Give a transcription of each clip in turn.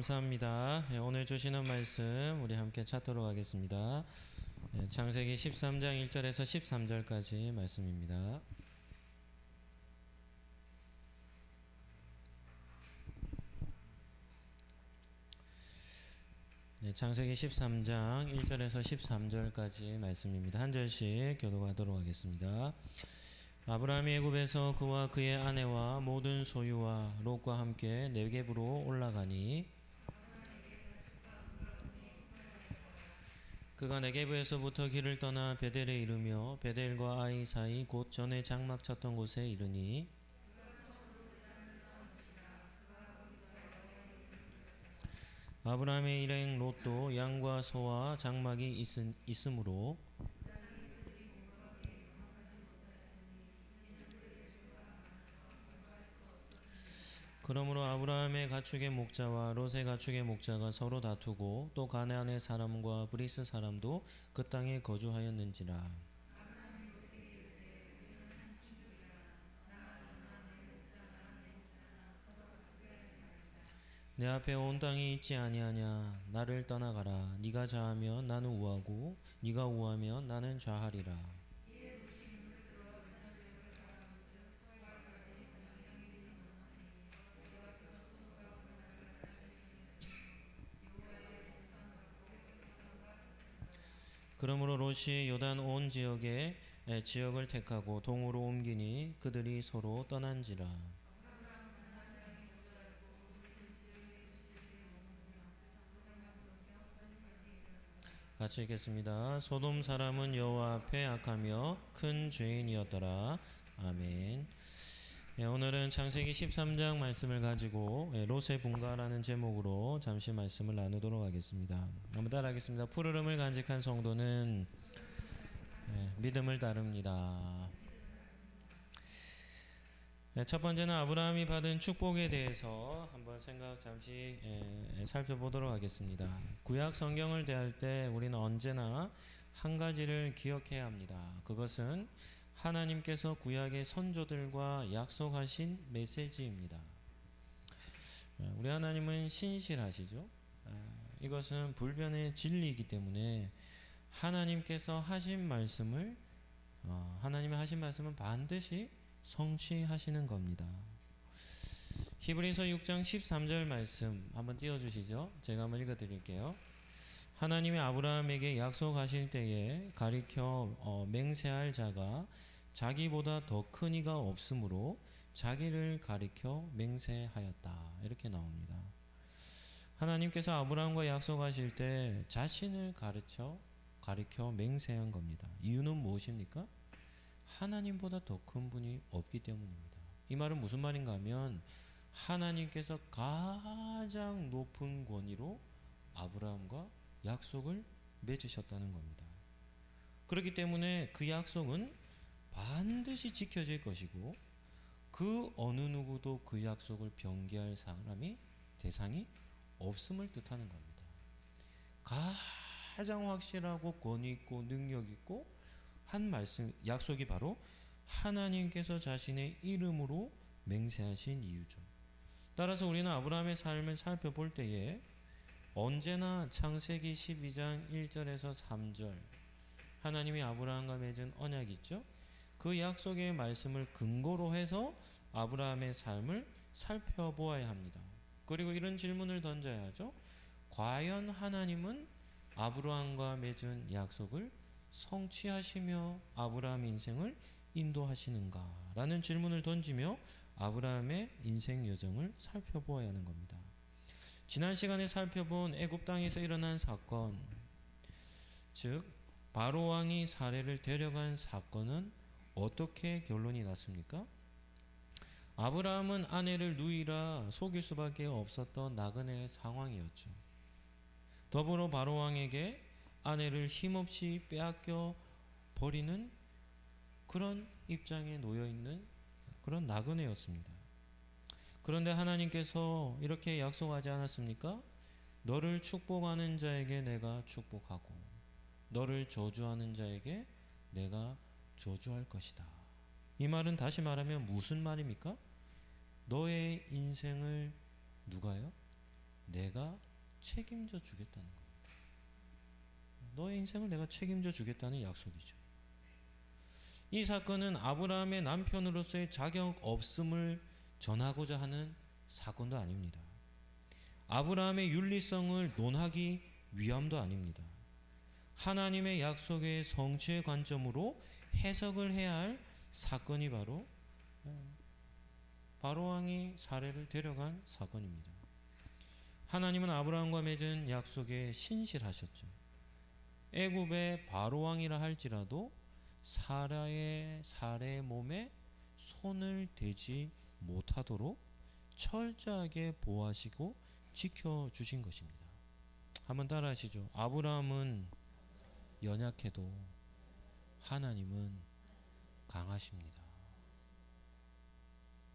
감사합니다. 오늘 주시는 말씀 우리 함께 찾도록 하겠습니다. 창세기 13장 1절에서 13절까지 말씀입니다. 창세기 13장 1절에서 13절까지 말씀입니다. 한 절씩 교독하도록 하겠습니다. 아브라함이 애굽에서 그와 그의 아내와 모든 소유와 롯과 함께 네겝으로 올라가니 그가 네겝에서부터 길을 떠나 베델에 이르며 베델과 아이 사이 곧 전에 장막 쳤던 곳에 이르니 아브라함의 일행 롯도 양과 소와 장막이 있으므로 그러므로 아브라함의 가축의 목자와 롯의 가축의 목자가 서로 다투고 또 가나안의 사람과 브리스 사람도 그 땅에 거주하였는지라. 내 앞에 온 땅이 있지 아니하냐. 나를 떠나가라. 네가 좌하면 나는 우하고 네가 우하면 나는 좌하리라. 그러므로 롯이 요단 온 지역을 택하고 동으로 옮기니 그들이 서로 떠난지라. 같이 읽겠습니다. 소돔 사람은 여호와 앞에 악하며 큰 죄인이었더라. 아멘. 오늘은 창세기 13장 말씀을 가지고 롯의 분가라는 제목으로 잠시 말씀을 나누도록 하겠습니다. 한번 따라하겠습니다. 푸르름을 간직한 성도는 믿음을 따릅니다. 첫 번째는 아브라함이 받은 축복에 대해서 한번 잠시 살펴보도록 하겠습니다. 구약 성경을 대할 때 우리는 언제나 한 가지를 기억해야 합니다. 그것은 하나님께서 구약의 선조들과 약속하신 메시지입니다. 우리 하나님은 신실하시죠. 이것은 불변의 진리이기 때문에 하나님께서 하신 말씀을 하나님의 하신 말씀은 반드시 성취하시는 겁니다. 히브리서 6장 13절 말씀 한번 띄워주시죠. 제가 한번 읽어드릴게요. 하나님이 아브라함에게 약속하실 때에 가리켜 맹세할 자가 자기보다 더 큰 이가 없으므로 자기를 가리켜 맹세하였다. 이렇게 나옵니다. 하나님께서 아브라함과 약속하실 때 자신을 가리켜 맹세한 겁니다. 이유는 무엇입니까? 하나님보다 더 큰 분이 없기 때문입니다. 이 말은 무슨 말인가 하면 하나님께서 가장 높은 권위로 아브라함과 약속을 맺으셨다는 겁니다. 그렇기 때문에 그 약속은 반드시 지켜질 것이고 그 어느 누구도 그 약속을 변개할 대상이 없음을 뜻하는 겁니다. 가장 확실하고 권위 있고 능력 있고 한 약속이 바로 하나님께서 자신의 이름으로 맹세하신 이유죠. 따라서 우리는 아브라함의 삶을 살펴볼 때에 언제나 창세기 12장 1절에서 3절 하나님이 아브라함과 맺은 언약이 있죠. 그 약속의 말씀을 근거로 해서 아브라함의 삶을 살펴보아야 합니다. 그리고 이런 질문을 던져야 하죠. 과연 하나님은 아브라함과 맺은 약속을 성취하시며 아브라함의 인생을 인도하시는가? 라는 질문을 던지며 아브라함의 인생 여정을 살펴보아야 하는 겁니다. 지난 시간에 살펴본 애굽 땅에서 일어난 사건, 즉 바로 왕이 사례를 데려간 사건은 어떻게 결론이 났습니까? 아브라함은 아내를 누이라 속일 수밖에 없었던 나그네의 상황이었죠. 더불어 바로 왕에게 아내를 힘없이 빼앗겨 버리는 그런 입장에 놓여 있는 그런 나그네였습니다. 그런데 하나님께서 이렇게 약속하지 않았습니까? 너를 축복하는 자에게 내가 축복하고 너를 저주하는 자에게 내가 저주할 것이다. 이 말은 다시 말하면 무슨 말입니까? 너의 인생을 누가요? 내가 책임져 주겠다는 겁니다. 너의 인생을 내가 책임져 주겠다는 약속이죠. 이 사건은 아브라함의 남편으로서의 자격 없음을 전하고자 하는 사건도 아닙니다. 아브라함의 윤리성을 논하기 위함도 아닙니다. 하나님의 약속의 성취의 관점으로 해석을 해야 할 사건이 바로 바로왕이 사례를 데려간 사건입니다. 하나님은 아브라함과 맺은 약속에 신실하셨죠. 애굽의 바로왕이라 할지라도 사례의 몸에 손을 대지 못하도록 철저하게 보호하시고 지켜주신 것입니다. 한번 따라하시죠. 아브라함은 연약해도 하나님은 강하십니다.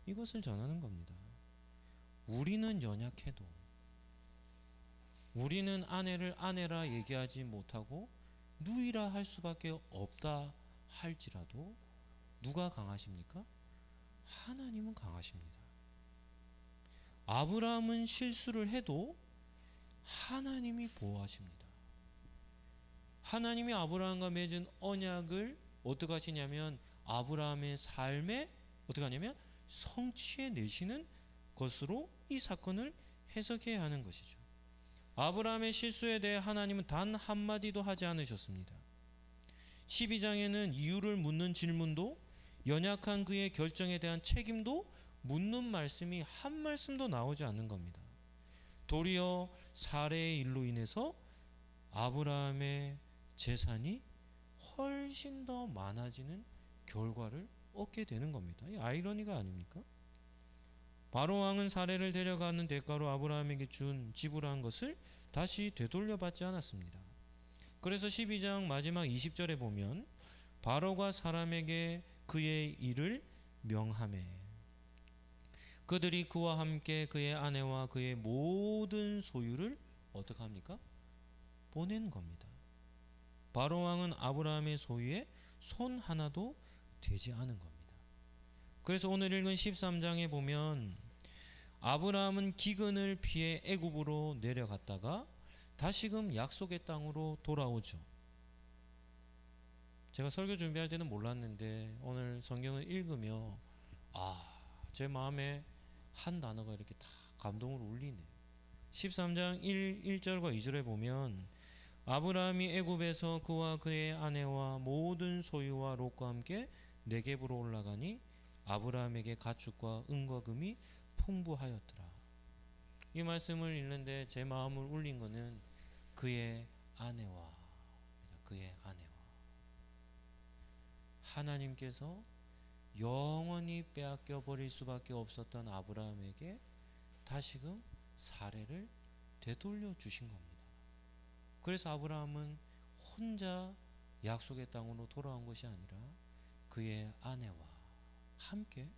이것을 전하는 겁니다. 우리는 연약해도, 우리는 아내를 아내라 얘기하지 못하고 누이라 할 수밖에 없다 할지라도 누가 강하십니까? 하나님은 강하십니다. 아브라함은 실수를 해도 하나님이 보호하십니다. 하나님이 아브라함과 맺은 언약을 어떻게 하시냐면 아브라함의 삶에 어떻게 하냐면 성취해 내시는 것으로 이 사건을 해석해야 하는 것이죠. 아브라함의 실수에 대해 하나님은 단 한마디도 하지 않으셨습니다. 12장에는 이유를 묻는 질문도 연약한 그의 결정에 대한 책임도 묻는 말씀이 한 말씀도 나오지 않는 겁니다. 도리어 사례의 일로 인해서 아브라함의 재산이 훨씬 더 많아지는 결과를 얻게 되는 겁니다. 이 아이러니가 아닙니까? 바로왕은 사례를 데려가는 대가로 아브라함에게 지불한 것을 다시 되돌려받지 않았습니다. 그래서 12장 마지막 20절에 보면 바로가 사람에게 그의 일을 명하매 그들이 그와 함께 그의 아내와 그의 모든 소유를 어떻게 합니까? 보낸 겁니다. 바로왕은 아브라함의 소유에 손 하나도 되지 않은 겁니다. 그래서 오늘 읽은 13장에 보면 아브라함은 기근을 피해 애굽으로 내려갔다가 다시금 약속의 땅으로 돌아오죠. 제가 설교 준비할 때는 몰랐는데 오늘 성경을 읽으며 제 마음에 한 단어가 이렇게 다 감동을 울리네. 13장 1절과 2절에 보면 아브라함이 애굽에서 그와 그의 아내와 모든 소유와 롯과 함께 네겝으로 올라가니 아브라함에게 가축과 은과 금이 풍부하였더라. 이 말씀을 읽는데 제 마음을 울린 것은 그의 아내와 하나님께서 영원히 빼앗겨 버릴 수밖에 없었던 아브라함에게 다시금 사례를 되돌려 주신 겁니다. 그래서 아브라함은 혼자 약속의 땅으로 돌아온 것이 아니라 그의 아내와 함께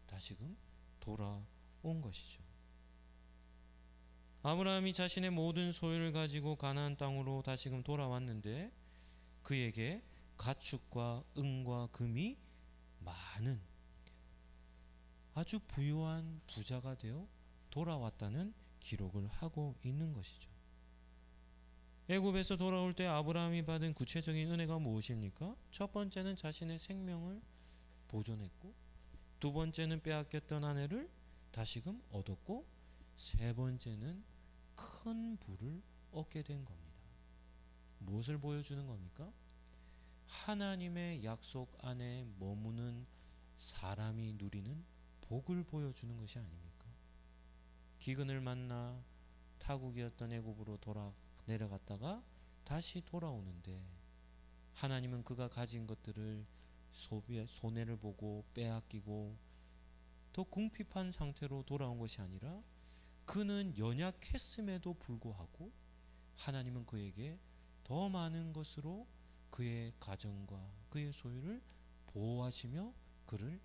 다시금 돌아온 것이죠. 아브라함이 자신의 모든 소유를 가지고 가나안 땅으로 다시금 돌아왔는데 그에게 가축과 은과 금이 많은 아주 부유한 부자가 되어 돌아왔다는 기록을 하고 있는 것이죠. 애굽에서 돌아올 때 아브라함이 받은 구체적인 은혜가 무엇입니까? 첫 번째는 자신의 생명을 보존했고, 두 번째는 빼앗겼던 아내를 다시금 얻었고, 세 번째는 큰 부를 얻게 된 겁니다. 무엇을 보여주는 겁니까? 하나님의 약속 안에 머무는 사람이 누리는 복을 보여주는 것이 아닙니까? 기근을 만나 타국이었던 애굽으로 내려갔다가 다시 돌아오는데 하나님은 그가 가진 것들을 손해를 보고 빼앗기고 더 궁핍한 상태로 돌아온 것이 아니라 그는 연약했음에도 불구하고 하나님은 그에게 더 많은 것으로 그의 가정과 그의 소유를 보호하시며 그를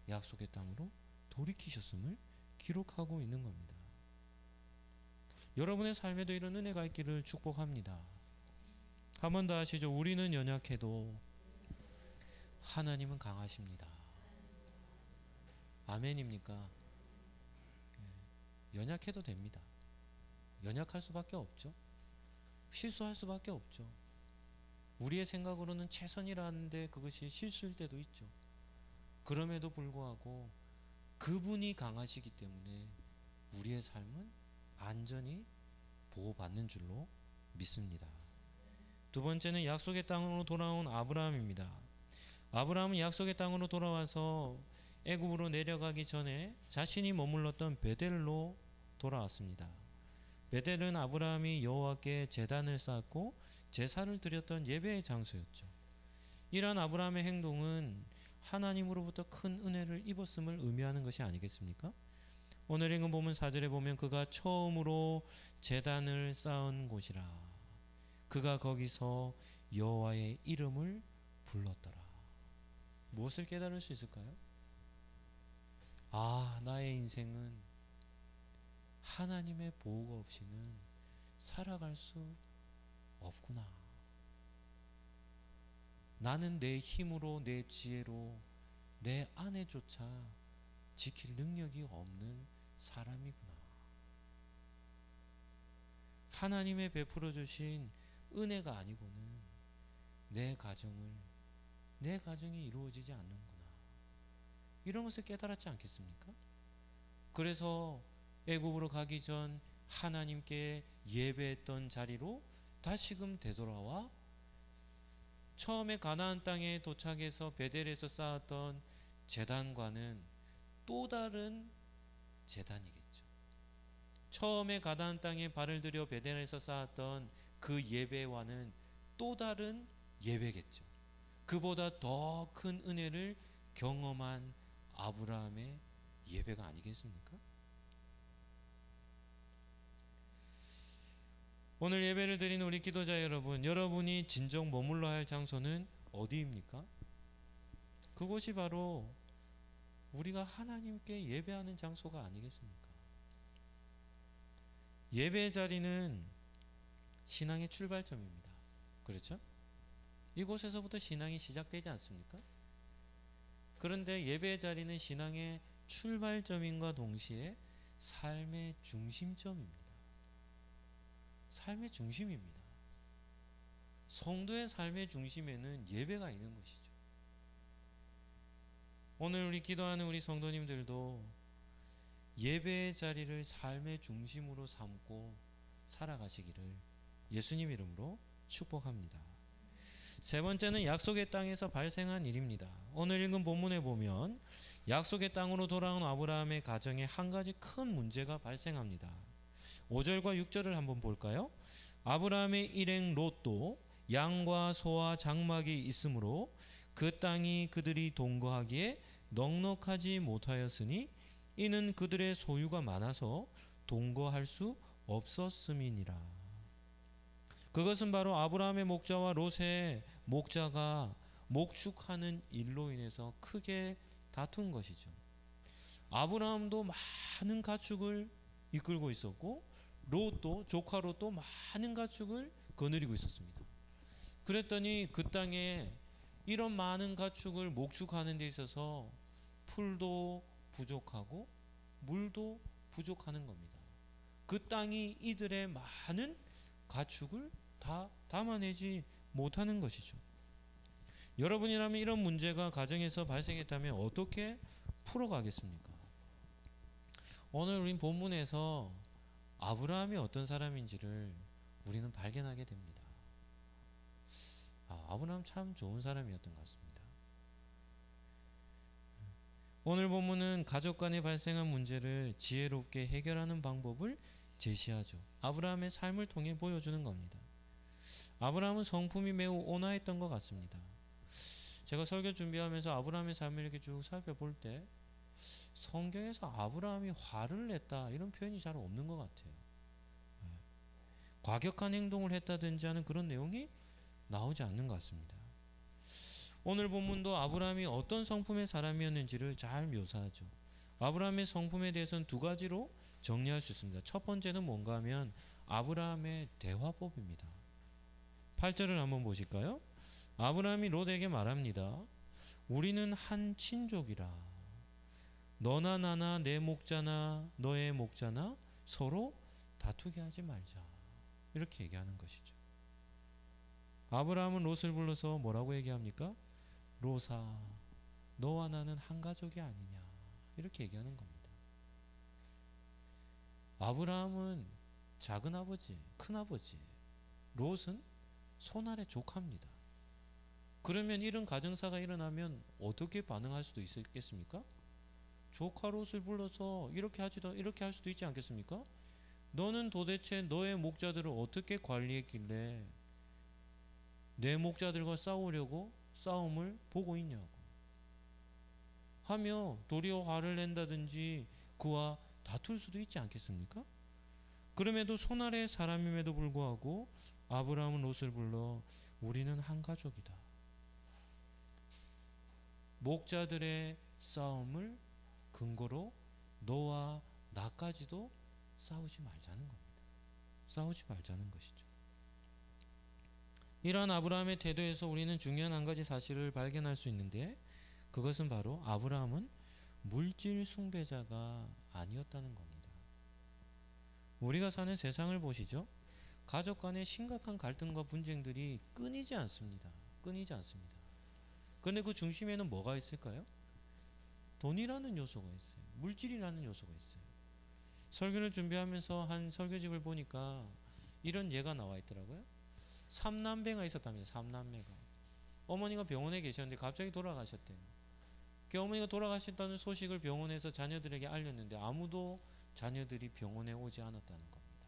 약속의 땅으로 돌이키셨음을 기록하고 있는 겁니다. 여러분의 삶에도 이런 은혜가 있기를 축복합니다. 한 번 더 하시죠. 우리는 연약해도 하나님은 강하십니다. 아멘입니까? 연약해도 됩니다. 연약할 수밖에 없죠. 실수할 수밖에 없죠. 우리의 생각으로는 최선이라는데 그것이 실수일 때도 있죠. 그럼에도 불구하고 그분이 강하시기 때문에 우리의 삶은 안전히 보호받는 줄로 믿습니다. 두 번째는 약속의 땅으로 돌아온 아브라함입니다. 아브라함은 약속의 땅으로 돌아와서 애굽으로 내려가기 전에 자신이 머물렀던 베델로 돌아왔습니다. 베델은 아브라함이 여호와께 제단을 쌓고 제사를 드렸던 예배의 장소였죠. 이러한 아브라함의 행동은 하나님으로부터 큰 은혜를 입었음을 의미하는 것이 아니겠습니까? 오늘 읽은 본문 4절에 보면 그가 처음으로 제단을 쌓은 곳이라. 그가 거기서 여호와의 이름을 불렀더라. 무엇을 깨달을 수 있을까요? 나의 인생은 하나님의 보호가 없이는 살아갈 수 없구나. 나는 내 힘으로, 내 지혜로 내 아내조차 지킬 능력이 없는 사람이구나. 하나님의 베풀어 주신 은혜가 아니고는 내 가정이 이루어지지 않는구나. 이런 것을 깨달았지 않겠습니까? 그래서 애굽으로 가기 전 하나님께 예배했던 자리로 다시금 되돌아와 처음에 가나안 땅에 도착해서 베델에서 쌓았던 제단과는 또 다른 제단이겠죠. 처음에 가나안 땅에 발을 들여 베델에서 쌓았던 그 예배와는 또 다른 예배겠죠. 그보다 더 큰 은혜를 경험한 아브라함의 예배가 아니겠습니까? 오늘 예배를 드리는 우리 기도자 여러분, 여러분이 진정 머물러야 할 장소는 어디입니까? 그곳이 바로 우리가 하나님께 예배하는 장소가 아니겠습니까? 예배의 자리는 신앙의 출발점입니다. 그렇죠? 이곳에서부터 신앙이 시작되지 않습니까? 그런데 예배의 자리는 신앙의 출발점인과 동시에 삶의 중심점입니다. 삶의 중심입니다. 성도의 삶의 중심에는 예배가 있는 것이죠. 오늘 우리 기도하는 우리 성도님들도 예배의 자리를 삶의 중심으로 삼고 살아가시기를 예수님 이름으로 축복합니다. 세 번째는 약속의 땅에서 발생한 일입니다. 오늘 읽은 본문에 보면 약속의 땅으로 돌아온 아브라함의 가정에 한 가지 큰 문제가 발생합니다. 5절과 6절을 한번 볼까요? 아브라함의 일행 롯도 양과 소와 장막이 있으므로 그 땅이 그들이 동거하기에 넉넉하지 못하였으니 이는 그들의 소유가 많아서 동거할 수 없었음이니라. 그것은 바로 아브라함의 목자와 롯의 목자가 목축하는 일로 인해서 크게 다툰 것이죠. 아브라함도 많은 가축을 이끌고 있었고 롯도 조카 롯도 많은 가축을 거느리고 있었습니다. 그랬더니 그 땅에 이런 많은 가축을 목축하는 데 있어서 풀도 부족하고 물도 부족하는 겁니다. 그 땅이 이들의 많은 가축을 다 담아내지 못하는 것이죠. 여러분이라면 이런 문제가 가정에서 발생했다면 어떻게 풀어가겠습니까? 오늘 우린 본문에서 아브라함이 어떤 사람인지를 우리는 발견하게 됩니다. 아브라함 참 좋은 사람이었던 것 같습니다. 오늘 본문은 가족 간에 발생한 문제를 지혜롭게 해결하는 방법을 제시하죠. 아브라함의 삶을 통해 보여주는 겁니다. 아브라함은 성품이 매우 온화했던 것 같습니다. 제가 설교 준비하면서 아브라함의 삶을 이렇게 쭉 살펴볼 때 성경에서 아브라함이 화를 냈다 이런 표현이 잘 없는 것 같아요. 과격한 행동을 했다든지 하는 그런 내용이 나오지 않는 것 같습니다. 오늘 본문도 아브라함이 어떤 성품의 사람이었는지를 잘 묘사하죠. 아브라함의 성품에 대해서는 두 가지로 정리할 수 있습니다. 첫 번째는 뭔가 하면 아브라함의 대화법입니다. 8절을 한번 보실까요? 아브라함이 롯에게 말합니다. 우리는 한 친족이라. 너나 나나 내 목자나 너의 목자나 서로 다투게 하지 말자. 이렇게 얘기하는 것이죠. 아브라함은 롯을 불러서 뭐라고 얘기합니까? 롯아, 너와 나는 한 가족이 아니냐. 이렇게 얘기하는 겁니다. 아브라함은 작은 아버지, 큰 아버지, 롯은 손아래 조카입니다. 그러면 이런 가정사가 일어나면 어떻게 반응할 수도 있겠습니까? 조카 롯을 불러서 이렇게 할 수도 있지 않겠습니까? 너는 도대체 너의 목자들을 어떻게 관리했길래 내 목자들과 싸우려고 싸움을 보고 있냐고 하며 도리어 화를 낸다든지 그와 다툴 수도 있지 않겠습니까? 그럼에도 손아래 사람임에도 불구하고 아브라함은 롯을 불러 우리는 한 가족이다. 목자들의 싸움을 근거로 너와 나까지도 싸우지 말자는 겁니다. 싸우지 말자는 것이죠. 이러한 아브라함의 태도에서 우리는 중요한 한 가지 사실을 발견할 수 있는데 그것은 바로 아브라함은 물질 숭배자가 아니었다는 겁니다. 우리가 사는 세상을 보시죠. 가족 간의 심각한 갈등과 분쟁들이 끊이지 않습니다. 끊이지 않습니다. 그런데 그 중심에는 뭐가 있을까요? 돈이라는 요소가 있어요. 물질이라는 요소가 있어요. 설교를 준비하면서 한 설교집을 보니까 이런 예가 나와 있더라고요. 3남매가 있었답니다. 3남매가. 어머니가 병원에 계셨는데 갑자기 돌아가셨대요. 그 어머니가 돌아가셨다는 소식을 병원에서 자녀들에게 알렸는데 아무도 자녀들이 병원에 오지 않았다는 겁니다.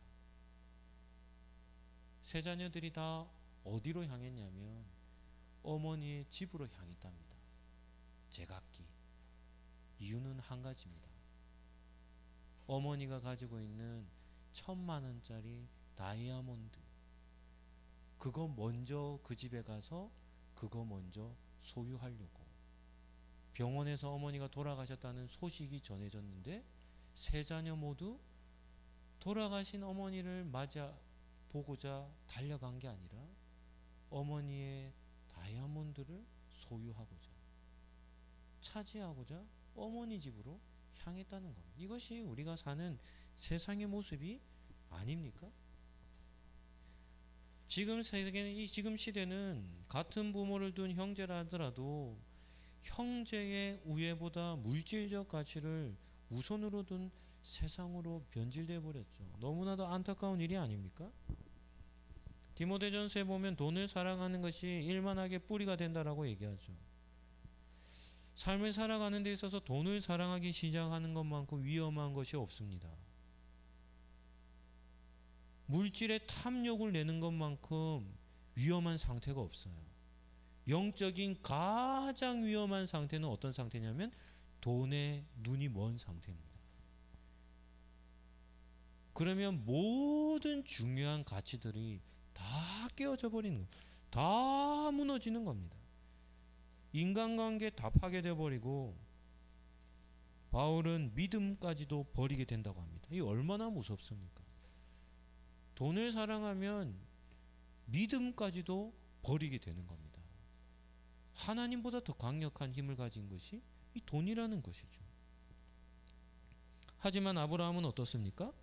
세 자녀들이 다 어디로 향했냐면 어머니의 집으로 향했답니다. 제각기. 이유는 한 가지입니다. 어머니가 가지고 있는 1,000만 원짜리 다이아몬드, 그거 먼저 그 집에 가서 그거 먼저 소유하려고. 병원에서 어머니가 돌아가셨다는 소식이 전해졌는데 세 자녀 모두 돌아가신 어머니를 맞아 보고자 달려간 게 아니라 어머니의 다이아몬드를 소유하고자, 차지하고자 어머니 집으로 향했다는 겁니다. 이것이 우리가 사는 세상의 모습이 아닙니까? 지금 세계는, 지금 시대는 같은 부모를 둔 형제라 하더라도 형제의 우애보다 물질적 가치를 우선으로 둔 세상으로 변질되어 버렸죠. 너무나도 안타까운 일이 아닙니까? 디모데전서에 보면 돈을 사랑하는 것이 일만하게 뿌리가 된다라고 얘기하죠. 삶을 살아가는 데 있어서 돈을 사랑하기 시작하는 것만큼 위험한 것이 없습니다. 물질의 탐욕을 내는 것만큼 위험한 상태가 없어요. 영적인 가장 위험한 상태는 어떤 상태냐면 돈에 눈이 먼 상태입니다. 그러면 모든 중요한 가치들이 다 깨어져 버리는 겁니다. 다 무너지는 겁니다. 인간관계 다 파괴되어 버리고 바울은 믿음까지도 버리게 된다고 합니다. 이 얼마나 무섭습니까? 돈을 사랑하면 믿음까지도 버리게 되는 겁니다. 하나님보다 더 강력한 힘을 가진 것이 이 돈이라는 것이죠. 하지만 아브라함은 어떻습니까?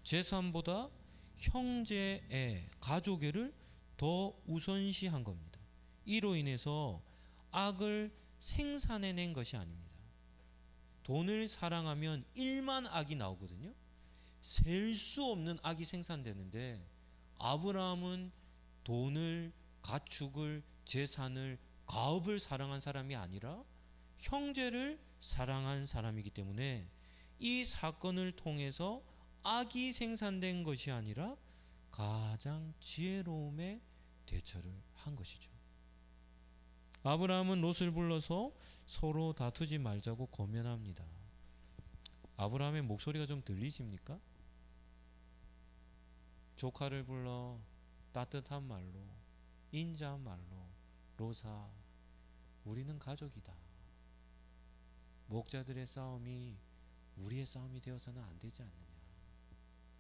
재산보다 형제애, 가족애를 더 우선시한 겁니다. 이로 인해서 악을 생산해낸 것이 아닙니다. 돈을 사랑하면 일만 악이 나오거든요. 셀 수 없는 악이 생산되는데 아브라함은 돈을, 가축을, 재산을, 가업을 사랑한 사람이 아니라 형제를 사랑한 사람이기 때문에 이 사건을 통해서 악이 생산된 것이 아니라 가장 지혜로움의 대처를 한 것이죠. 아브라함은 롯을 불러서 서로 다투지 말자고 권면합니다. 아브라함의 목소리가 좀 들리십니까? 조카를 불러 따뜻한 말로, 인자한 말로, 롯아, 우리는 가족이다. 목자들의 싸움이 우리의 싸움이 되어서는 안 되지 않느냐.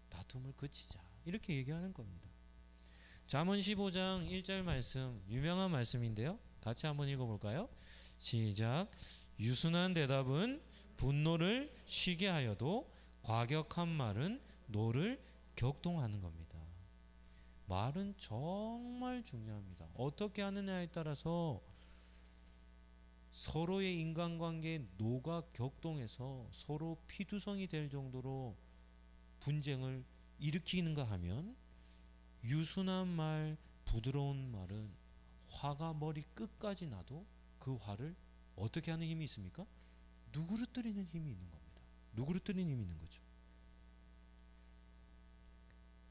다툼을 그치자. 이렇게 얘기하는 겁니다. 잠언 15장 1절 말씀, 유명한 말씀인데요. 같이 한번 읽어볼까요? 시작. 유순한 대답은 분노를 쉬게 하여도 과격한 말은 노를 격동하는 겁니다. 말은 정말 중요합니다. 어떻게 하느냐에 따라서 서로의 인간관계에 녹아 격동해서 서로 피두성이 될 정도로 분쟁을 일으키는가 하면, 유순한 말, 부드러운 말은 화가 머리 끝까지 나도 그 화를 어떻게 하는 힘이 있습니까? 누그러뜨리는 힘이 있는 겁니다. 누그러뜨리는 힘이 있는 거죠.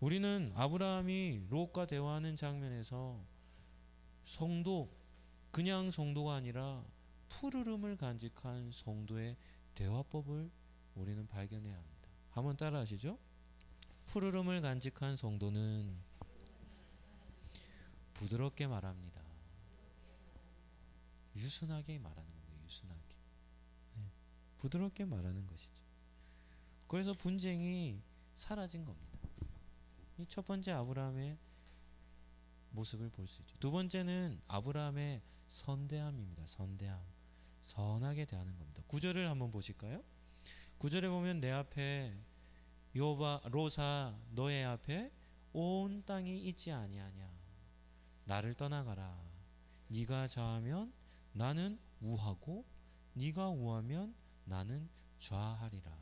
우리는 아브라함이 롯과 대화하는 장면에서 성도, 그냥 성도가 아니라 푸르름을 간직한 성도의 대화법을 우리는 발견해야 합니다. 한번 따라 하시죠. 푸르름을 간직한 성도는 부드럽게 말합니다. 유순하게 말하는 겁니다. 유순하게. 네. 부드럽게 말하는 것이죠. 그래서 분쟁이 사라진 겁니다. 이 첫 번째 아브라함의 모습을 볼 수 있죠. 두 번째는 아브라함의 선대함입니다. 선대함. 선하게 대하는 겁니다. 9절을 한번 보실까요? 9절에 보면 내 앞에 롯아 너의 앞에 온 땅이 있지 아니하냐. 나를 떠나가라. 네가 좌하면 나는 우하고 네가 우하면 나는 좌하리라.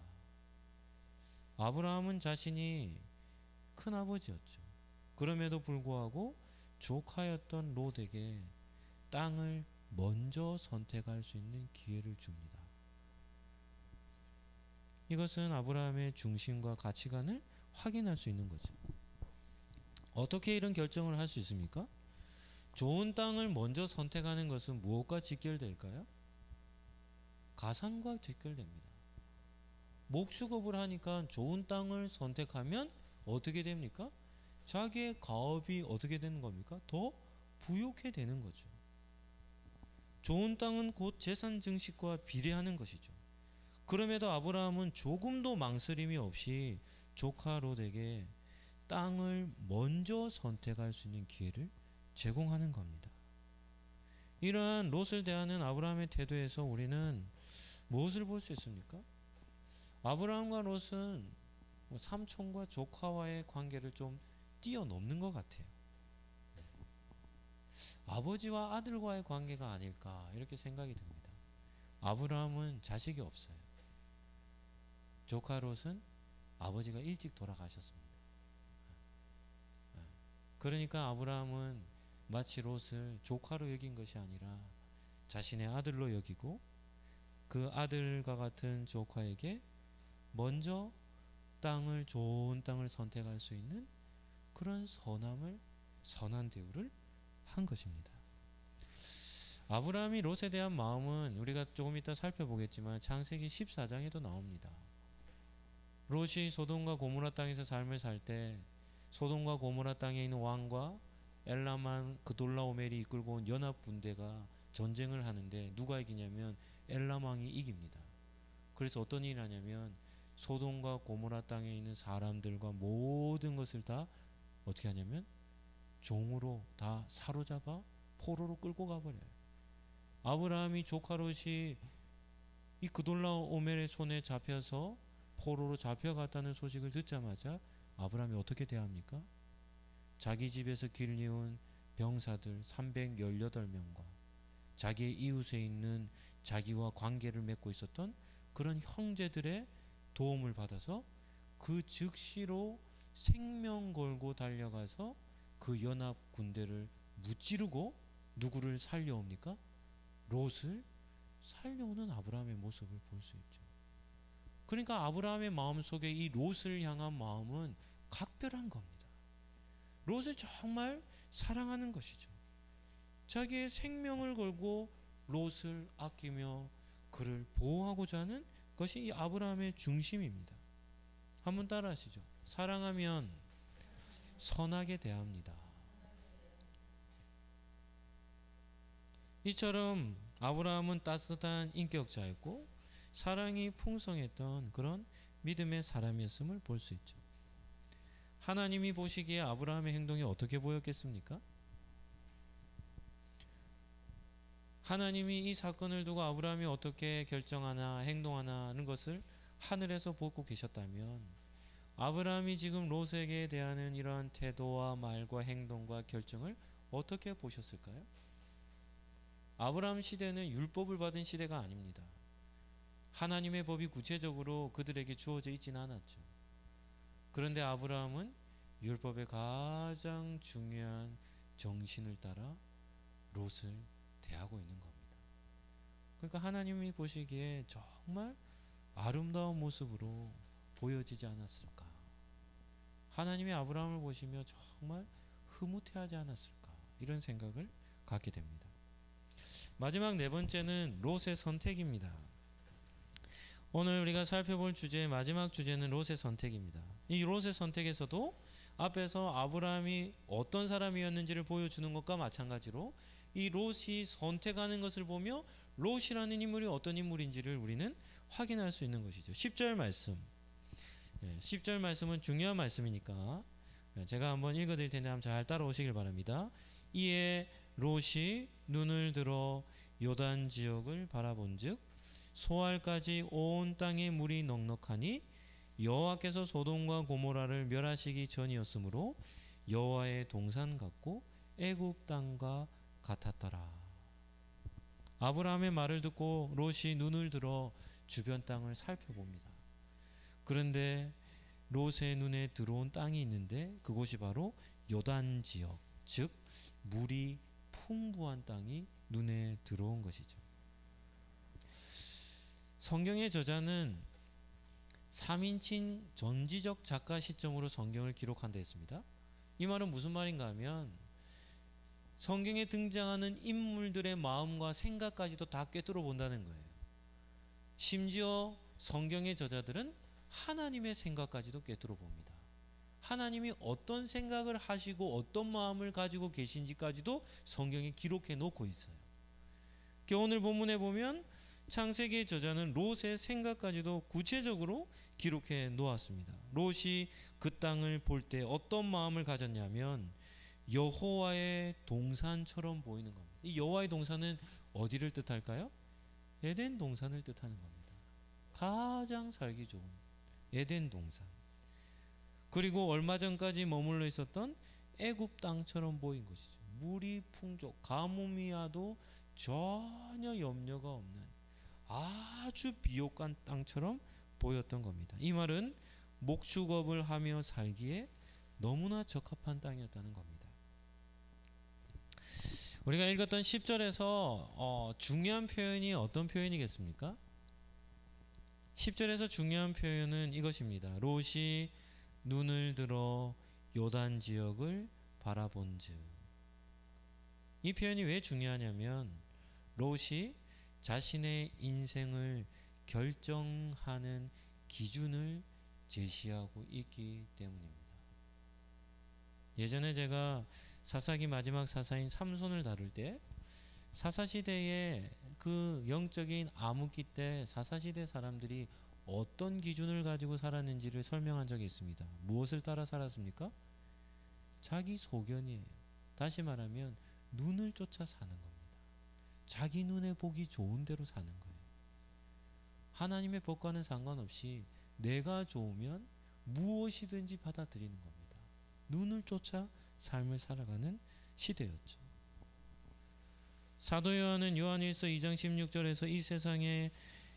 아브라함은 자신이 큰아버지였죠. 그럼에도 불구하고 조카였던 롯에게 땅을 먼저 선택할 수 있는 기회를 줍니다. 이것은 아브라함의 중심과 가치관을 확인할 수 있는 거죠. 어떻게 이런 결정을 할 수 있습니까? 좋은 땅을 먼저 선택하는 것은 무엇과 직결될까요? 가상과 직결됩니다. 목축업을 하니까 좋은 땅을 선택하면 어떻게 됩니까? 자기의 가업이 어떻게 되는 겁니까? 더 부욕해 되는 거죠. 좋은 땅은 곧 재산 증식과 비례하는 것이죠. 그럼에도 아브라함은 조금도 망설임이 없이 조카 롯에게 땅을 먼저 선택할 수 있는 기회를 제공하는 겁니다. 이러한 롯을 대하는 아브라함의 태도에서 우리는 무엇을 볼 수 있습니까? 아브라함과 롯은 삼촌과 조카와의 관계를 좀 뛰어넘는 것 같아요. 아버지와 아들과의 관계가 아닐까 이렇게 생각이 듭니다. 아브라함은 자식이 없어요. 조카 롯은 아버지가 일찍 돌아가셨습니다. 그러니까 아브라함은 마치 롯을 조카로 여긴 것이 아니라 자신의 아들로 여기고 그 아들과 같은 조카에게 먼저 좋은 땅을 선택할 수 있는 그런 선한 대우를 한 것입니다. 아브라함이 롯에 대한 마음은 우리가 조금 이따 살펴보겠지만 창세기 14장에도 나옵니다. 롯이 소돔과 고모라 땅에서 삶을 살 때 소돔과 고모라 땅에 있는 왕과 엘람왕 그돌라오멜이 이끌고 온 연합 군대가 전쟁을 하는데 누가 이기냐면 엘람 왕이 이깁니다. 그래서 어떤 일을 하냐면 소돔과 고모라 땅에 있는 사람들과 모든 것을 다 어떻게 하냐면 종으로 다 사로잡아 포로로 끌고 가버려요. 아브라함이 조카 롯이 이 그돌라오멜의 손에 잡혀서 포로로 잡혀갔다는 소식을 듣자마자 아브라함이 어떻게 대합니까? 자기 집에서 길리운 병사들 318명과 자기의 이웃에 있는 자기와 관계를 맺고 있었던 그런 형제들의 도움을 받아서 그 즉시로 생명 걸고 달려가서 그 연합 군대를 무찌르고 누구를 살려옵니까? 롯을 살려오는 아브라함의 모습을 볼 수 있죠. 그러니까 아브라함의 마음속에 이 롯을 향한 마음은 각별한 겁니다. 롯을 정말 사랑하는 것이죠. 자기의 생명을 걸고 롯을 아끼며 그를 보호하고자 하는 것이 이 아브라함의 중심입니다. 한번 따라 하시죠. 사랑하면 선하게 대합니다. 이처럼 아브라함은 따뜻한 인격자였고 사랑이 풍성했던 그런 믿음의 사람이었음을 볼 수 있죠. 하나님이 보시기에 아브라함의 행동이 어떻게 보였겠습니까? 하나님이 이 사건을 두고 아브라함이 어떻게 결정하나 행동하나 하는 것을 하늘에서 보고 계셨다면 아브라함이 지금 롯에게 대하는 이러한 태도와 말과 행동과 결정을 어떻게 보셨을까요? 아브라함 시대는 율법을 받은 시대가 아닙니다. 하나님의 법이 구체적으로 그들에게 주어져 있지는 않았죠. 그런데 아브라함은 율법의 가장 중요한 정신을 따라 롯을 대하고 있는 겁니다. 그러니까 하나님이 보시기에 정말 아름다운 모습으로 보여지지 않았을까? 하나님이 아브라함을 보시며 정말 흐뭇해하지 않았을까? 이런 생각을 갖게 됩니다. 마지막 네 번째는 롯의 선택입니다. 오늘 우리가 살펴볼 주제의 마지막 주제는 롯의 선택입니다. 이 롯의 선택에서도 앞에서 아브라함이 어떤 사람이었는지를 보여주는 것과 마찬가지로 이 롯이 선택하는 것을 보며 롯이라는 인물이 어떤 인물인지를 우리는 확인할 수 있는 것이죠. 10절 말씀. 10절 말씀은 중요한 말씀이니까 제가 한번 읽어드릴 텐데 한번 잘 따라오시길 바랍니다. 이에 롯이 눈을 들어 요단 지역을 바라본즉 소알까지 온 땅에 물이 넉넉하니 여호와께서 소돔과 고모라를 멸하시기 전이었으므로 여호와의 동산 같고 애굽 땅과 같았더라. 아브라함의 말을 듣고 롯이 눈을 들어 주변 땅을 살펴봅니다. 그런데 롯의 눈에 들어온 땅이 있는데 그곳이 바로 요단 지역, 즉 물이 풍부한 땅이 눈에 들어온 것이죠. 성경의 저자는 3인칭 전지적 작가 시점으로 성경을 기록한다 했습니다. 이 말은 무슨 말인가 하면 성경에 등장하는 인물들의 마음과 생각까지도 다 꿰뚫어 본다는 거예요. 심지어 성경의 저자들은 하나님의 생각까지도 꿰뚫어 봅니다. 하나님이 어떤 생각을 하시고 어떤 마음을 가지고 계신지까지도 성경에 기록해 놓고 있어요. 오늘 본문에 보면 창세기의 저자는 롯의 생각까지도 구체적으로 기록해 놓았습니다. 롯이 그 땅을 볼 때 어떤 마음을 가졌냐면 여호와의 동산처럼 보이는 겁니다. 이 여호와의 동산은 어디를 뜻할까요? 에덴 동산을 뜻하는 겁니다. 가장 살기 좋은 에덴 동산. 그리고 얼마 전까지 머물러 있었던 애굽 땅처럼 보인 것이죠. 물이 풍족, 가뭄이 와도 전혀 염려가 없는 아주 비옥한 땅처럼 보였던 겁니다. 이 말은 목축업을 하며 살기에 너무나 적합한 땅이었다는 겁니다. 우리가 읽었던 10절에서 중요한 표현이 어떤 표현이겠습니까? 10절에서 중요한 표현은 이것입니다. 롯이 눈을 들어 요단 지역을 바라본즉. 이 표현이 왜 중요하냐면 롯이 자신의 인생을 결정하는 기준을 제시하고 있기 때문입니다. 예전에 제가 사사기 마지막 사사인 삼손을 다룰 때 사사시대의 그 영적인 암흑기 때 사사시대 사람들이 어떤 기준을 가지고 살았는지를 설명한 적이 있습니다. 무엇을 따라 살았습니까? 자기 소견이에요. 다시 말하면 눈을 쫓아 사는 겁니다. 자기 눈에 보기 좋은 대로 사는 거예요. 하나님의 법과는 상관없이 내가 좋으면 무엇이든지 받아들이는 겁니다. 눈을 쫓아 삶을 살아가는 시대였죠. 사도 요한은 요한일서 2장 16절에서 이 세상에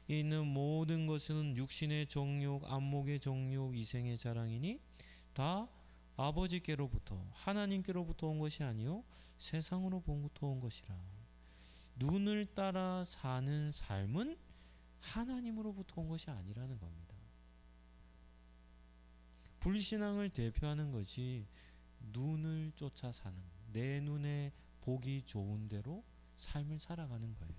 있는 모든 것은 육신의 정욕, 안목의 정욕, 이생의 자랑이니 다 아버지께로부터 하나님께로부터 온 것이 아니요 세상으로부터 온 것이라. 눈을 따라 사는 삶은 하나님으로부터 온 것이 아니라는 겁니다. 불신앙을 대표하는 것이 눈을 쫓아 사는, 내 눈에 보기 좋은 대로 삶을 살아가는 거예요.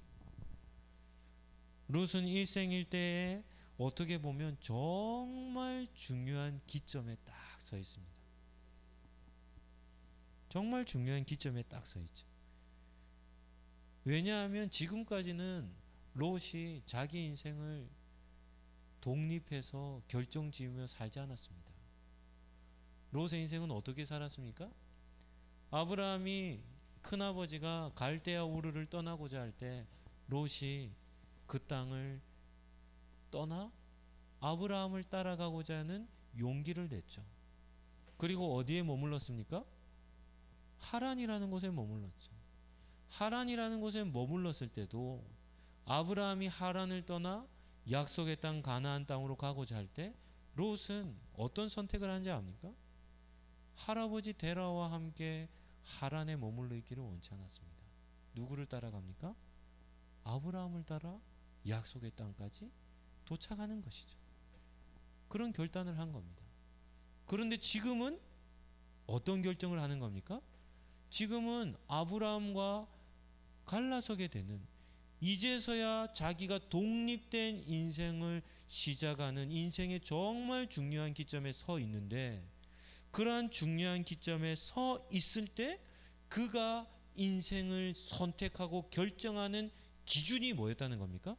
롯은 일생일대에 어떻게 보면 정말 중요한 기점에 딱 서 있습니다. 정말 중요한 기점에 딱 서 있죠. 왜냐하면 지금까지는 롯이 자기 인생을 독립해서 결정지으며 살지 않았습니다. 롯의 인생은 어떻게 살았습니까? 아브라함이 큰아버지가 갈대아 우르를 떠나고자 할 때 롯이 그 땅을 떠나 아브라함을 따라가고자 하는 용기를 냈죠. 그리고 어디에 머물렀습니까? 하란이라는 곳에 머물렀죠. 하란이라는 곳에 머물렀을 때도 아브라함이 하란을 떠나 약속의 땅 가나안 땅으로 가고자 할 때 롯은 어떤 선택을 한지 압니까? 할아버지 데라와 함께 하란에 머물러 있기를 원치 않았습니다. 누구를 따라갑니까? 아브라함을 따라 약속의 땅까지 도착하는 것이죠. 그런 결단을 한 겁니다. 그런데 지금은 어떤 결정을 하는 겁니까? 지금은 아브라함과 갈라서게 되는, 이제서야 자기가 독립된 인생을 시작하는 인생의 정말 중요한 기점에 서 있는데, 그러한 중요한 기점에 서 있을 때 그가 인생을 선택하고 결정하는 기준이 뭐였다는 겁니까?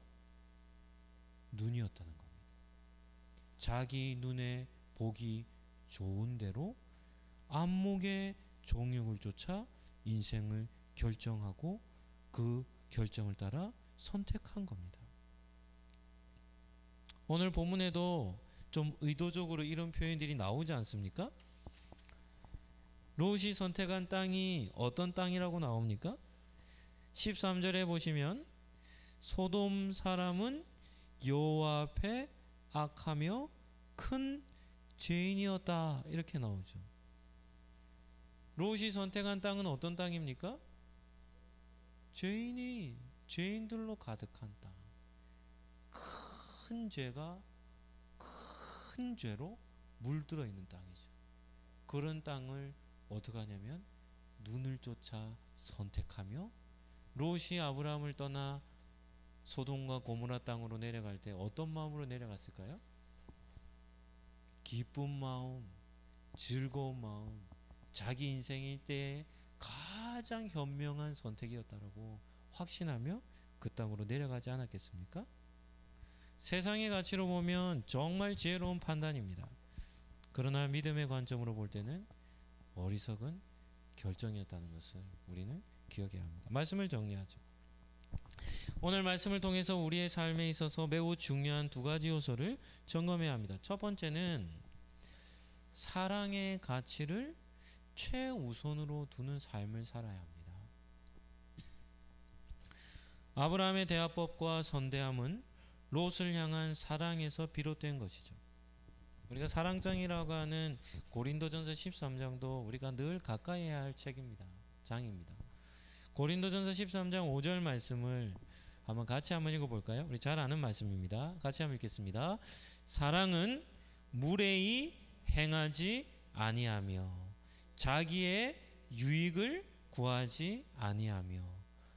눈이었다는 겁니다. 자기 눈에 보기 좋은 대로 안목의 정욕을 쫓아 인생을 결정하고 그 결정을 따라 선택한 겁니다. 오늘 본문에도 좀 의도적으로 이런 표현들이 나오지 않습니까? 롯이 선택한 땅이 어떤 땅이라고 나옵니까? 13절에 보시면 소돔 사람은 여호와 앞에 악하며 큰 죄인이었다, 이렇게 나오죠. 롯이 선택한 땅은 어떤 땅입니까? 죄인들로 가득한 땅. 큰 죄가 큰 죄로 물들어 있는 땅이죠. 그런 땅을 어떻게 하냐면 눈을 쫓아 선택하며, 롯이 아브라함을 떠나 소돔과 고모라 땅으로 내려갈 때 어떤 마음으로 내려갔을까요? 기쁜 마음, 즐거운 마음, 자기 인생일 때 가장 현명한 선택이었다라고 확신하며 그 땅으로 내려가지 않았겠습니까? 세상의 가치로 보면 정말 지혜로운 판단입니다. 그러나 믿음의 관점으로 볼 때는 어리석은 결정이었다는 것을 우리는 기억해야 합니다. 말씀을 정리하죠. 오늘 말씀을 통해서 우리의 삶에 있어서 매우 중요한 두 가지 요소를 점검해야 합니다. 첫 번째는 사랑의 가치를 최우선으로 두는 삶을 살아야 합니다. 아브라함의 대화법과 선대함은 롯을 향한 사랑에서 비롯된 것이죠. 우리가 사랑장이라고 하는 고린도전서 13장도 우리가 늘 가까이 해야 할 책입니다. 장입니다. 고린도전서 13장 5절 말씀을 같이 한번 읽어볼까요? 우리 잘 아는 말씀입니다. 같이 한번 읽겠습니다. 사랑은 무례히 행하지 아니하며 자기의 유익을 구하지 아니하며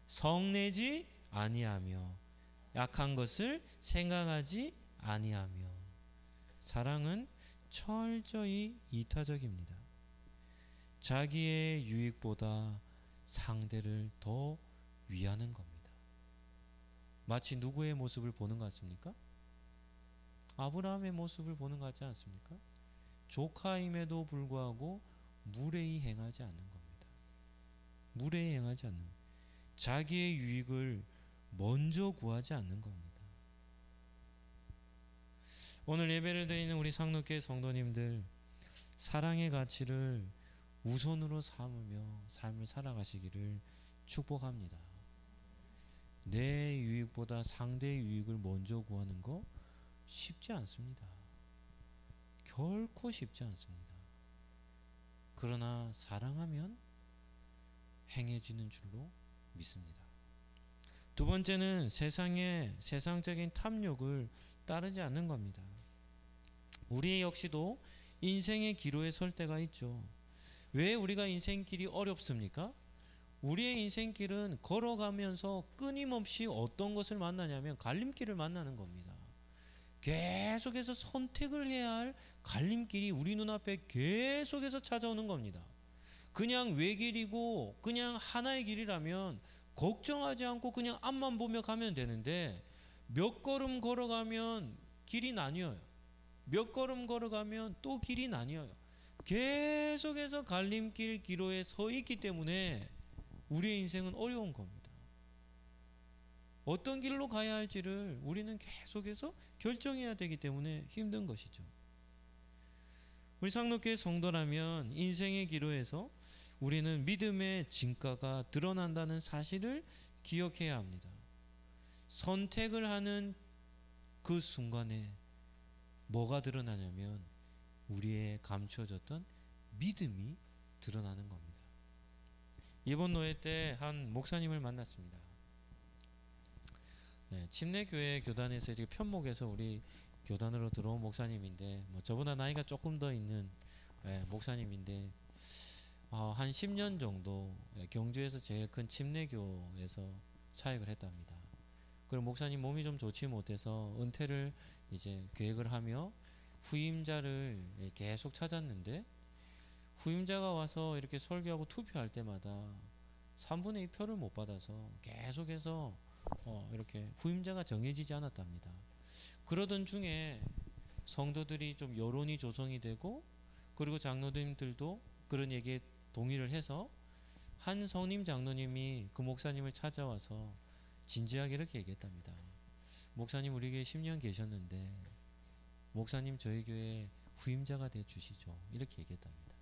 성내지 아니하며 약한 것을 생각하지 아니하며. 사랑은 철저히 이타적입니다. 자기의 유익보다 상대를 더 위하는 겁니다. 마치 누구의 모습을 보는 것 같습니까? 아브라함의 모습을 보는 것 같지 않습니까? 조카임에도 불구하고 무례히 행하지 않는 겁니다. 무례히 행하지 않는, 자기의 유익을 먼저 구하지 않는 겁니다. 오늘 예배를 드리는 우리 상록교회 성도님들, 사랑의 가치를 우선으로 삼으며 삶을 살아가시기를 축복합니다. 내 유익보다 상대의 유익을 먼저 구하는 거 쉽지 않습니다. 결코 쉽지 않습니다. 그러나 사랑하면 행해지는 줄로 믿습니다. 두 번째는 세상적인 탐욕을 따르지 않는 겁니다. 우리 역시도 인생의 기로에 설 때가 있죠. 왜 우리가 인생길이 어렵습니까? 우리의 인생길은 걸어가면서 끊임없이 어떤 것을 만나냐면 갈림길을 만나는 겁니다. 계속해서 선택을 해야 할 갈림길이 우리 눈앞에 계속해서 찾아오는 겁니다. 그냥 외길이고 그냥 하나의 길이라면 걱정하지 않고 그냥 앞만 보며 가면 되는데, 몇 걸음 걸어가면 길이 나뉘어요. 몇 걸음 걸어가면 또 길이 나뉘어요. 계속해서 갈림길 기로에 서 있기 때문에 우리의 인생은 어려운 겁니다. 어떤 길로 가야 할지를 우리는 계속해서 결정해야 되기 때문에 힘든 것이죠. 우리 상록교회 성도라면 인생의 기로에서 우리는 믿음의 진가가 드러난다는 사실을 기억해야 합니다. 선택을 하는 그 순간에 뭐가 드러나냐면 우리의 감추어졌던 믿음이 드러나는 겁니다. 이번 노회 때 한 목사님을 만났습니다. 침례교회 교단에서 이제 편목에서 우리 교단으로 들어온 목사님인데 저보다 나이가 조금 더 있는 목사님인데 한 10년 정도 경주에서 제일 큰 침례교에서 사역을 했답니다. 그리고 목사님 몸이 좀 좋지 못해서 은퇴를 이제 계획을 하며 후임자를 계속 찾았는데 후임자가 와서 이렇게 설교하고 투표할 때마다 3분의 2 표를 못 받아서 계속해서 이렇게 후임자가 정해지지 않았답니다. 그러던 중에 성도들이 좀 여론이 조성이 되고 그리고 장로님들도 그런 얘기에 동의를 해서 한 선임 장로님이 그 목사님을 찾아와서 진지하게 이렇게 얘기했답니다. 목사님 우리 교회 10년 계셨는데 목사님 저희 교회 후임자가 돼 주시죠. 이렇게 얘기했답니다.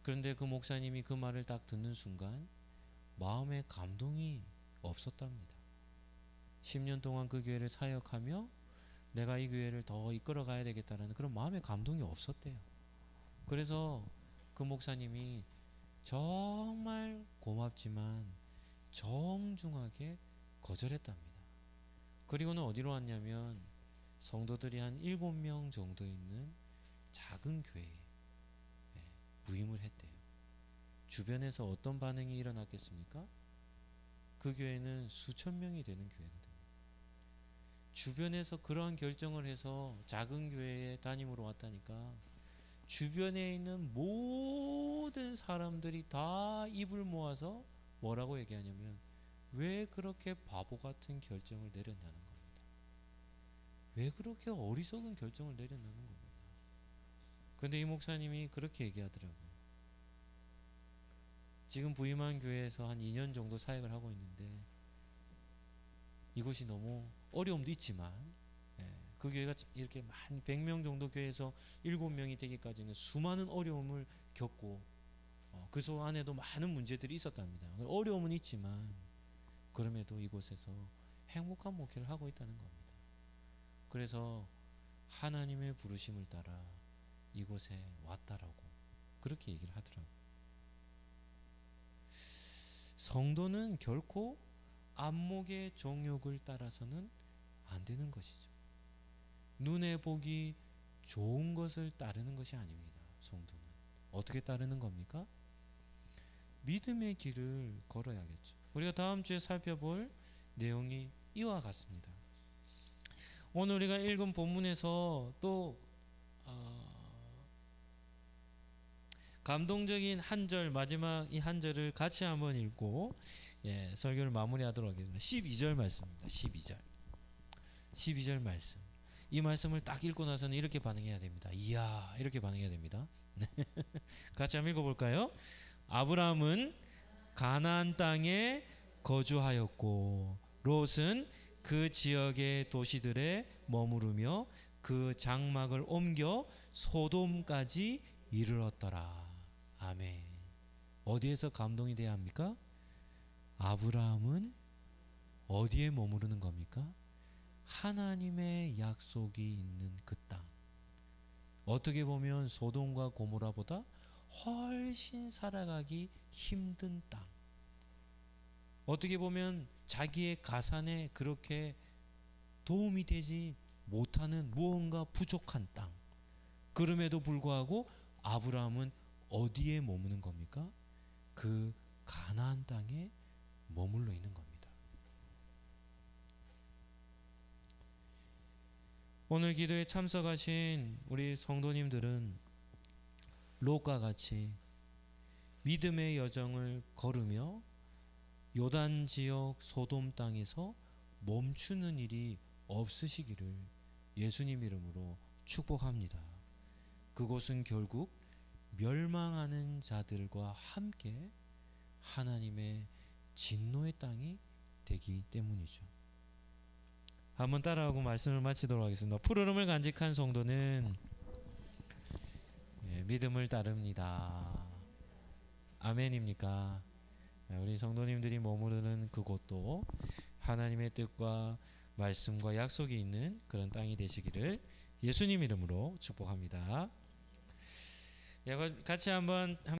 그런데 그 목사님이 그 말을 딱 듣는 순간 마음에 감동이 없었답니다. 10년 동안 그 교회를 사역하며 내가 이 교회를 더 이끌어 가야 되겠다라는 그런 마음의 감동이 없었대요. 그래서 그 목사님이 정말 고맙지만 정중하게 거절했답니다. 그리고는 어디로 왔냐면 성도들이 한 7명 정도 있는 작은 교회에 부임을 했대요. 주변에서 어떤 반응이 일어났겠습니까? 그 교회는 수천 명이 되는 교회거든요. 주변에서 그러한 결정을 해서 작은 교회에 담임으로 왔다니까 주변에 있는 모든 사람들이 다 입을 모아서 뭐라고 얘기하냐면 왜 그렇게 바보 같은 결정을 내렸냐는 겁니다. 왜 그렇게 어리석은 결정을 내렸냐는 겁니다. 그런데 이 목사님이 그렇게 얘기하더라고요. 지금 부임한 교회에서 한 2년 정도 사역을 하고 있는데 이곳이 너무 어려움도 있지만 그 교회가 이렇게 한 100명 정도 교회에서 7명이 되기까지는 수많은 어려움을 겪고 그 소 안에도 많은 문제들이 있었답니다. 어려움은 있지만 그럼에도 이곳에서 행복한 목회를 하고 있다는 겁니다. 그래서 하나님의 부르심을 따라 이곳에 왔다라고 그렇게 얘기를 하더라고요. 성도는 결코 안목의 정욕을 따라서는 안 되는 것이죠. 눈에 보기 좋은 것을 따르는 것이 아닙니다. 성도는 어떻게 따르는 겁니까? 믿음의 길을 걸어야겠죠. 우리가 다음 주에 살펴볼 내용이 이와 같습니다. 오늘 우리가 읽은 본문에서 또 감동적인 한 절, 마지막 이 한 절을 같이 한번 읽고 설교를 마무리하도록 하겠습니다. 12절 말씀입니다. 12절 말씀. 이 말씀을 딱 읽고 나서는 이렇게 반응해야 됩니다. 이야, 이렇게 반응해야 됩니다. 같이 한번 읽어볼까요? 아브라함은 가나안 땅에 거주하였고 롯은 그 지역의 도시들에 머무르며 그 장막을 옮겨 소돔까지 이르렀더라. 아멘. 어디에서 감동이 돼야 합니까? 아브라함은 어디에 머무르는 겁니까? 하나님의 약속이 있는 그 땅. 어떻게 보면 소돔과 고모라보다 훨씬 살아가기 힘든 땅. 어떻게 보면 자기의 가산에 그렇게 도움이 되지 못하는 무언가 부족한 땅. 그럼에도 불구하고 아브라함은 어디에 머무는 겁니까? 그 가나안 땅에 머물러 있는 겁니다. 오늘 기도에 참석하신 우리 성도님들은 롯과 같이 믿음의 여정을 걸으며 요단 지역 소돔 땅에서 멈추는 일이 없으시기를 예수님 이름으로 축복합니다. 그곳은 결국 멸망하는 자들과 함께 하나님의 진노의 땅이 되기 때문이죠. 한번 따라하고 말씀을 마치도록 하겠습니다. 푸르름을 간직한 성도는 믿음을 따릅니다. 아멘입니까? 우리 성도님들이 머무르는 그곳도 하나님의 뜻과 말씀과 약속이 있는 그런 땅이 되시기를 예수님 이름으로 축복합니다. 같이 한번